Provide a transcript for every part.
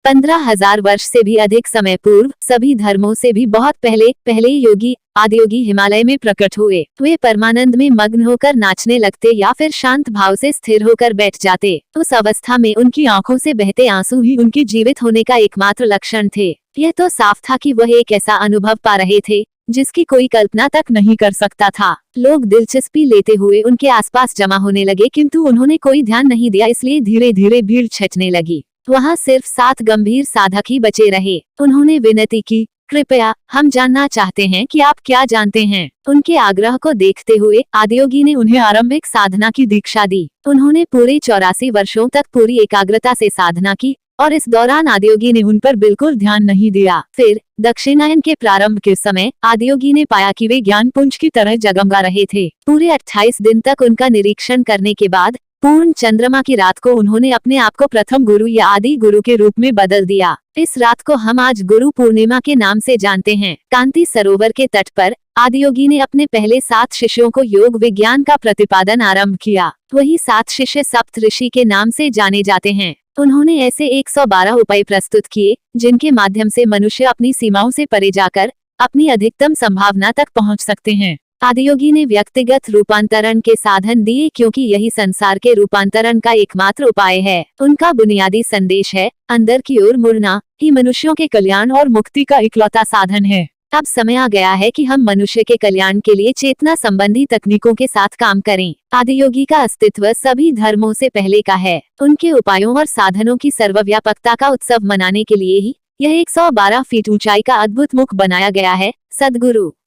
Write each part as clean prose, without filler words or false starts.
15,000 वर्ष से भी अधिक समय पूर्व, सभी धर्मों से भी बहुत पहले योगी आदियोगी हिमालय में प्रकट हुए। वे परमानंद में मग्न होकर नाचने लगते या फिर शांत भाव से स्थिर होकर बैठ जाते। उस अवस्था में उनकी आंखों से बहते आंसू ही उनके जीवित होने का एकमात्र लक्षण थे। यह तो साफ था कि वह एक ऐसा अनुभव पा रहे थे जिसकी कोई कल्पना तक नहीं कर सकता था। लोग दिलचस्पी लेते हुए उनके आसपास जमा होने लगे, किंतु उन्होंने कोई ध्यान नहीं दिया, इसलिए धीरे धीरे भीड़ छटने लगी। वहाँ सिर्फ 7 गंभीर साधक ही बचे रहे। उन्होंने विनती की, कृपया हम जानना चाहते हैं कि आप क्या जानते हैं। उनके आग्रह को देखते हुए आदियोगी ने उन्हें आरंभिक साधना की दीक्षा दी। उन्होंने पूरे 84 वर्षों तक पूरी एकाग्रता से साधना की और इस दौरान आदियोगी ने उन पर बिल्कुल ध्यान नहीं दिया। फिर दक्षिणायन के प्रारंभ के समय आदियोगी ने पाया कि वे ज्ञान पुंज की तरह जगमगा रहे थे। पूरे 28 दिन तक उनका निरीक्षण करने के बाद पूर्ण चंद्रमा की रात को उन्होंने अपने आप को प्रथम गुरु या आदि गुरु के रूप में बदल दिया। इस रात को हम आज गुरु पूर्णिमा के नाम से जानते हैं। कांति सरोवर के तट पर आदियोगी ने अपने पहले 7 शिष्यों को योग विज्ञान का प्रतिपादन आरंभ किया। वही 7 शिष्य सप्त ऋषि के नाम से जाने जाते हैं। उन्होंने ऐसे 112 उपाय प्रस्तुत किए जिनके माध्यम से मनुष्य अपनी सीमाओं से परे जाकर अपनी अधिकतम संभावना तक पहुंच सकते हैं। आदियोगी ने व्यक्तिगत रूपांतरण के साधन दिए क्योंकि यही संसार के रूपांतरण का एकमात्र उपाय है। उनका बुनियादी संदेश है, अंदर की ओर मुड़ना ही मनुष्यों के कल्याण और मुक्ति का इकलौता साधन है। अब समय आ गया है कि हम मनुष्य के कल्याण के लिए चेतना संबंधी तकनीकों के साथ काम करें। आदियोगी का अस्तित्व सभी धर्मों से पहले का है। उनके उपायों और साधनों की सर्वव्यापकता का उत्सव मनाने के लिए ही यह 112 फीट ऊंचाई का अद्भुत मुख बनाया गया है।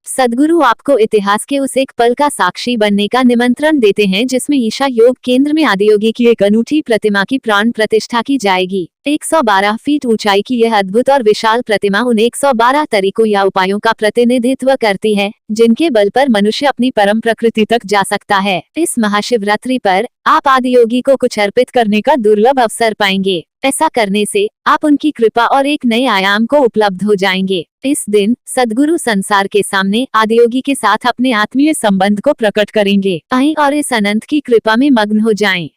सद्गुरु आपको इतिहास के उस एक पल का साक्षी बनने का निमंत्रण देते हैं जिसमें ईशा योग केंद्र में आदियोगी की एक अनूठी प्रतिमा की प्राण प्रतिष्ठा की जाएगी। 112 फीट ऊंचाई की यह अद्भुत और विशाल प्रतिमा उन 112 तरीकों या उपायों का प्रतिनिधित्व करती है जिनके बल पर मनुष्य अपनी परम प्रकृति तक जा सकता है। इस महाशिवरात्रि पर आप आदियोगी को कुछ अर्पित करने का दुर्लभ अवसर पाएंगे। ऐसा करने से आप उनकी कृपा और एक नए आयाम को उपलब्ध हो जाएंगे। इस दिन सद्गुरु संसार के सामने आदियोगी के साथ अपने आत्मीय संबंध को प्रकट करेंगे। आएं और इस अनंत की कृपा में मग्न हो जाएं।